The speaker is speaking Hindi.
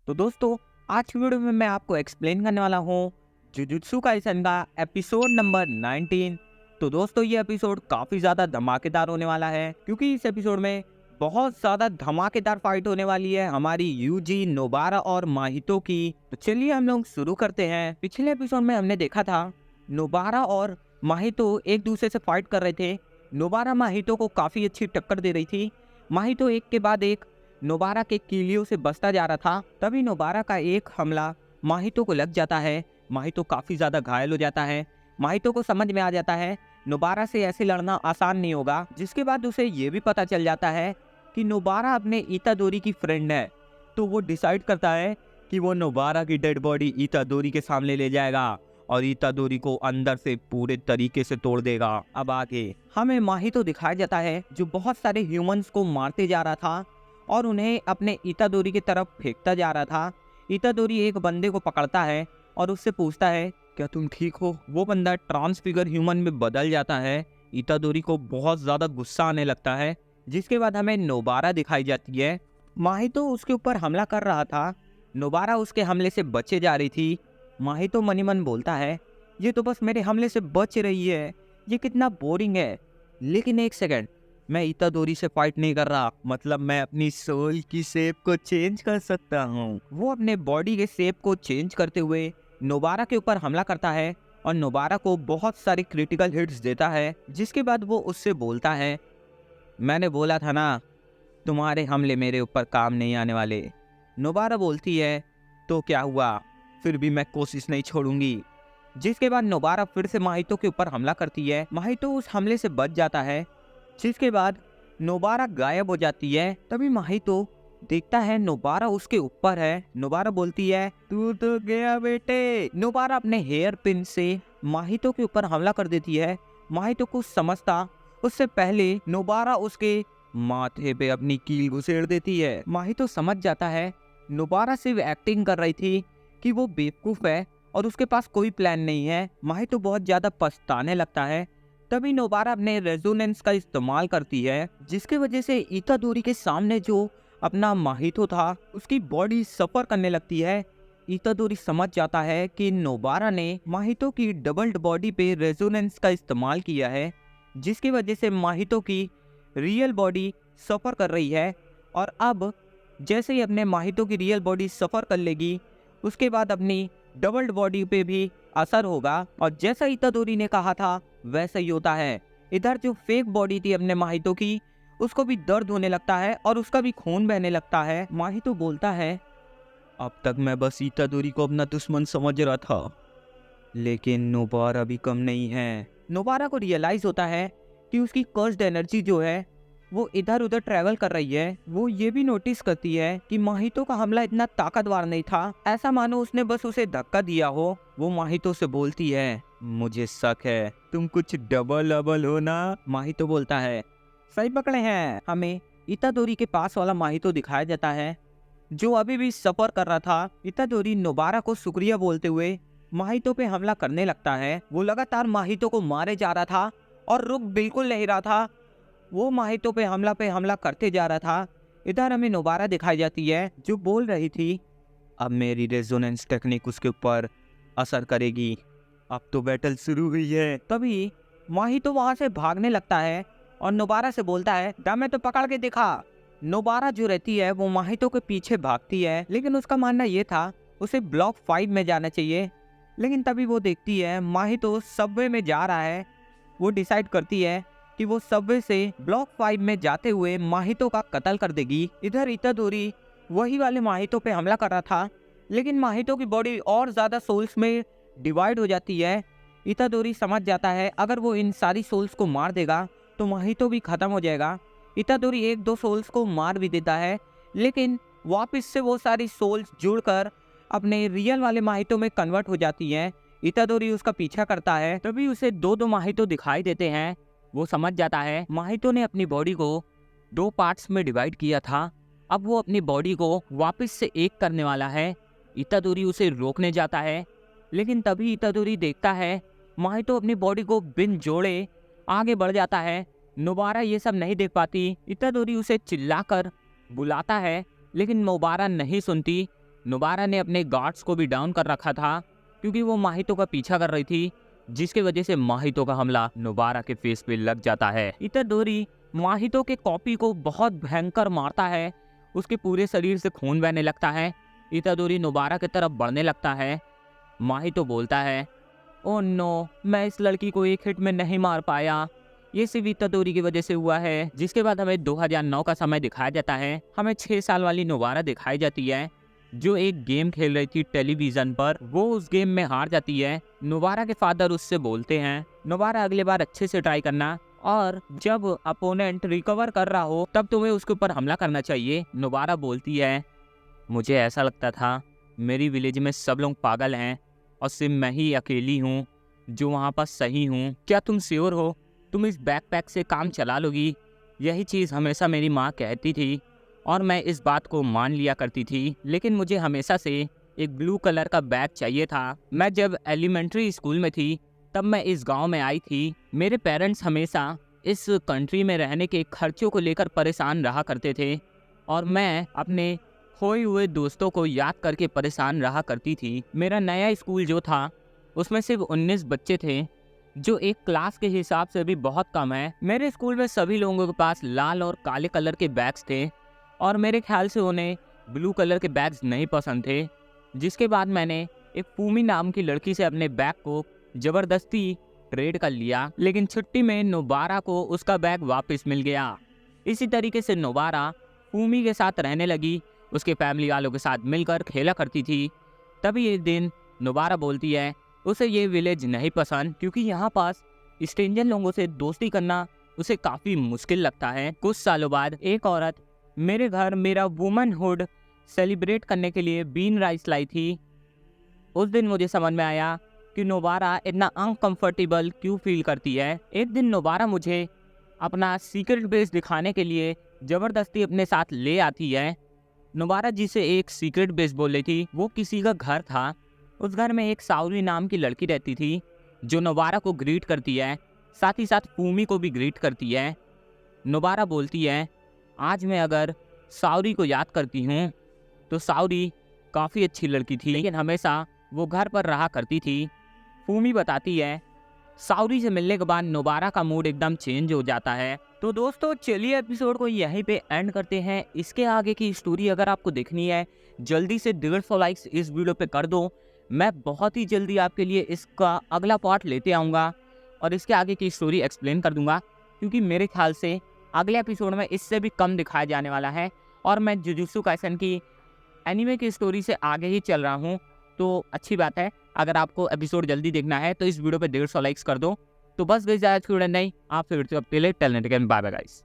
तो दोस्तों, आज की वीडियो में मैं आपको एक्सप्लेन करने वाला हूँ जुजुत्सु काइसन का एपिसोड नंबर 19। तो दोस्तों, ये एपिसोड काफ़ी ज़्यादा धमाकेदार होने वाला है क्योंकि इस एपिसोड में बहुत ज़्यादा धमाकेदार फाइट होने वाली है हमारी यूजी, नोबारा और माहितो की। तो चलिए हम लोग शुरू करते हैं। पिछले एपिसोड में हमने देखा था नोबारा और माहितो एक दूसरे से फाइट कर रहे थे। नोबारा माहितो को काफ़ी अच्छी टक्कर दे रही थी। माहितो एक के बाद एक नोबारा के कीलियों से बचता जा रहा था। तभी नोबारा का एक हमला माहितो को लग जाता है। माहितो काफ़ी ज़्यादा घायल हो जाता है। माहितो को समझ में आ जाता है नोबारा से ऐसे लड़ना आसान नहीं होगा। जिसके बाद उसे ये भी पता चल जाता है कि नोबारा अपने इतादोरी की फ्रेंड है। तो वो डिसाइड करता है कि वो नोबारा की डेड बॉडी इतादोरी के सामने ले जाएगा और इतादोरी को अंदर से पूरे तरीके से तोड़ देगा। अब आगे हमें माहितो दिखाया जाता है जो बहुत सारे ह्यूमंस को मारते जा रहा था और उन्हें अपने इतादोरी की तरफ फेंकता जा रहा था। इतादोरी एक बंदे को पकड़ता है और उससे पूछता है, क्या तुम ठीक हो? वो बंदा ट्रांसफिगर ह्यूमन में बदल जाता है। इतादोरी को बहुत ज़्यादा गुस्सा आने लगता है। जिसके बाद हमें नोबारा दिखाई जाती है। माहितो उसके ऊपर हमला कर रहा था। नोबारा उसके हमले से बचे जा रही थी। माहितो मनी मन बोलता है, ये तो बस मेरे हमले से बच रही है, ये कितना बोरिंग है। लेकिन एक सेकंड, मैं इतादोरी से फाइट नहीं कर रहा, मतलब मैं अपनी सोल की शेप को चेंज कर सकता हूँ। वो अपने बॉडी के शेप को चेंज करते हुए नोबारा के ऊपर हमला करता है और नोबारा को बहुत सारी क्रिटिकल हिट्स देता है। जिसके बाद वो उससे बोलता है, मैंने बोला था ना, तुम्हारे हमले मेरे ऊपर काम नहीं आने वाले। नोबारा बोलती है, तो क्या हुआ, फिर भी मैं कोशिश नहीं छोड़ूंगी। जिसके बाद नोबारा फिर से माहितो के ऊपर हमला करती है। माहितो उस हमले से बच जाता है। जिसके बाद नोबारा गायब हो जाती है। तभी माहितो देखता है नोबारा उसके ऊपर है। नोबारा बोलती है, तू तो गया बेटे। नोबारा अपने हेयर पिन से माहितो के ऊपर हमला कर देती है। माहितो कुछ समझता उससे पहले नोबारा उसके माथे पे अपनी कील घुसेड़ देती है। माहितो समझ जाता है नोबारा सिर्फ एक्टिंग कर रही थी कि वो बेवकूफ़ है और उसके पास कोई प्लान नहीं है। माहितो बहुत ज़्यादा पछताने लगता है। तभी नोबारा अपने रेजोनेंस का इस्तेमाल करती है, जिसकी वजह से इतादोरी के सामने जो अपना माहितो था उसकी बॉडी सफ़र करने लगती है। इतादोरी समझ जाता है कि नोबारा ने माहितो की डबल्ड बॉडी पे रेजोनेंस का इस्तेमाल किया है, जिसकी वजह से माहितो की रियल बॉडी सफ़र कर रही है। और अब जैसे ही अपने माहितो की रियल बॉडी सफ़र कर लेगी, उसके बाद अपनी डबल्ड बॉडी पे भी असर होगा। और जैसा इतादोरी ने कहा था वैसा ही होता है। इधर जो फेक बॉडी थी अपने माहितो की, उसको भी दर्द होने लगता है और उसका भी खून बहने लगता है। माहितो बोलता है, अब तक मैं बस इतादोरी को अपना दुश्मन समझ रहा था, लेकिन नोबारा भी कम नहीं है। नोबारा को रियलाइज होता है कि उसकी कर्स्ड एनर्जी जो है वो इधर उधर ट्रैवल कर रही है। वो ये भी नोटिस करती है कि माहितो का हमला इतना ताकतवर नहीं था, ऐसा मानो उसने बस उसे धक्का दिया हो। वो माहितो से बोलती है, मुझे शक है तुम कुछ डबल अबल हो ना। माहितो बोलता है, सही पकड़े हैं। हमें इतादोरी के पास वाला माहितो दिखाया जाता है जो अभी भी सफर कर रहा था। इतादोरी नोबारा को शुक्रिया बोलते हुए माहितो पे हमला करने लगता है। वो लगातार माहितो को मारे जा रहा था और रुक बिल्कुल नहीं रहा था। वो माहितो पे हमला करते जा रहा था। इधर हमें नोबारा दिखाई जाती है जो बोल रही थी, अब मेरी रेजोनेंस टेक्निक उसके ऊपर असर करेगी, अब तो बैटल शुरू हुई है। तभी माहितो वहां से भागने लगता है और नोबारा से बोलता है, दमे तो पकड़ के दिखा। नोबारा जो रहती है वो माहितो के पीछे भागती है, लेकिन उसका मानना ये था उसे ब्लॉक 5 में जाना चाहिए। लेकिन तभी वो देखती है माहितो सबवे में जा रहा है। वो डिसाइड करती है कि वो सबवे से ब्लॉक 5 में जाते हुए माहितो का कत्ल कर देगी। इधर इतादोरी वही वाले माहितो पे हमला कर रहा था, लेकिन माहितो की बॉडी और ज़्यादा सोल्स में डिवाइड हो जाती है। इतादोरी समझ जाता है अगर वो इन सारी सोल्स को मार देगा तो माहितो भी ख़त्म हो जाएगा। इतादोरी एक दो सोल्स को मार भी देता है, लेकिन वापस से वो सारी सोल्स जुड़कर अपने रियल वाले माहितो में कन्वर्ट हो जाती हैं। इतादोरी उसका पीछा करता है। तभी उसे दो दो माहितो दिखाई देते हैं। वो समझ जाता है माहितो ने अपनी बॉडी को 2 पार्ट्स में डिवाइड किया था, अब वो अपनी बॉडी को वापस से एक करने वाला है। इतादोरी उसे रोकने जाता है, लेकिन तभी इतादोरी देखता है माहितो अपनी बॉडी को बिन जोड़े आगे बढ़ जाता है। नोबारा ये सब नहीं देख पाती। इतादोरी उसे चिल्लाकर बुलाता है, लेकिन नोबारा नहीं सुनती। नोबारा ने अपने गार्ड्स को भी डाउन कर रखा था क्योंकि वो माहितो का पीछा कर रही थी, जिसके वजह से माहितो का हमला नोबारा के फेस पे लग जाता है। इतादोरी माहितो के कॉपी को बहुत भयंकर मारता है, उसके पूरे शरीर से खून बहने लगता है। इतादोरी नोबारा की तरफ बढ़ने लगता है। माहितो बोलता है, ओह नो, मैं इस लड़की को एक हिट में नहीं मार पाया, ये सिर्फ इतादोरी की वजह से हुआ है। जिसके बाद हमें 2009 का समय दिखाया जाता है। हमें 6 साल वाली नोबारा दिखाई जाती है जो एक गेम खेल रही थी टेलीविजन पर। वो उस गेम में हार जाती है। नोबारा के फादर उससे बोलते हैं, नोबारा अगली बार अच्छे से ट्राई करना और जब अपोनेंट रिकवर कर रहा हो तब तुम्हें उसके ऊपर हमला करना चाहिए। नोबारा बोलती है, मुझे ऐसा लगता था मेरी विलेज में सब लोग पागल हैं और सिर्फ मैं ही अकेली हूँ जो वहाँ पर सही हूँ। क्या तुम श्योर हो तुम इस बैकपैक से काम चला लोगी? यही चीज़ हमेशा मेरी माँ कहती थी और मैं इस बात को मान लिया करती थी, लेकिन मुझे हमेशा से एक ब्लू कलर का बैग चाहिए था। मैं जब एलिमेंट्री स्कूल में थी तब मैं इस गांव में आई थी। मेरे पेरेंट्स हमेशा इस कंट्री में रहने के खर्चों को लेकर परेशान रहा करते थे और मैं अपने खोए हुए दोस्तों को याद करके परेशान रहा करती थी। मेरा नया स्कूल जो था उसमें सिर्फ 19 बच्चे थे, जो एक क्लास के हिसाब से भी बहुत कम है। मेरे स्कूल में सभी लोगों के पास लाल और काले कलर के बैग्स थे और मेरे ख्याल से उन्हें ब्लू कलर के बैग्स नहीं पसंद थे। जिसके बाद मैंने एक फूमी नाम की लड़की से अपने बैग को ज़बरदस्ती ट्रेड कर लिया, लेकिन छुट्टी में नोबारा को उसका बैग वापस मिल गया। इसी तरीके से नोबारा फूमी के साथ रहने लगी, उसके फैमिली वालों के साथ मिलकर खेला करती थी। तभी एक दिन नोबारा बोलती है उसे ये विलेज नहीं पसंद क्योंकि यहाँ पास स्ट्रेंजर लोगों से दोस्ती करना उसे काफ़ी मुश्किल लगता है। कुछ सालों बाद एक औरत मेरे घर मेरा वुमनहुड सेलिब्रेट करने के लिए बीन राइस लाई थी। उस दिन मुझे समझ में आया कि नोबारा इतना अनकंफर्टेबल क्यों फील करती है। एक दिन नोबारा मुझे अपना सीक्रेट बेस दिखाने के लिए ज़बरदस्ती अपने साथ ले आती है। नोबारा जिसे एक सीक्रेट बेस बोल रही थी वो किसी का घर था। उस घर में एक साउरी नाम की लड़की रहती थी जो नोबारा को ग्रीट करती है, साथ ही साथ फूमी को भी ग्रीट करती है। नोबारा बोलती है, आज मैं अगर साउरी को याद करती हूँ तो साउरी काफ़ी अच्छी लड़की थी, लेकिन हमेशा वो घर पर रहा करती थी। फूमी बताती है साउरी से मिलने के बाद नोबारा का मूड एकदम चेंज हो जाता है। तो दोस्तों चलिए एपिसोड को यहीं पे एंड करते हैं। इसके आगे की स्टोरी अगर आपको देखनी है जल्दी से 150 लाइक्स इस वीडियो पे कर दो। मैं बहुत ही जल्दी आपके लिए इसका अगला पार्ट लेते आऊँगा और इसके आगे की स्टोरी एक्सप्लेन कर दूंगा, क्योंकि मेरे ख्याल से अगले एपिसोड में इससे भी कम दिखाया जाने वाला है और मैं जुजुत्सु काइसेन की एनीमे की स्टोरी से आगे ही चल रहा हूँ। तो अच्छी बात है, अगर आपको एपिसोड जल्दी देखना है तो इस वीडियो पे 150 लाइक्स कर दो। तो बस गई ज़्यादा नहीं, आप फिर से बाय बाय गाइस।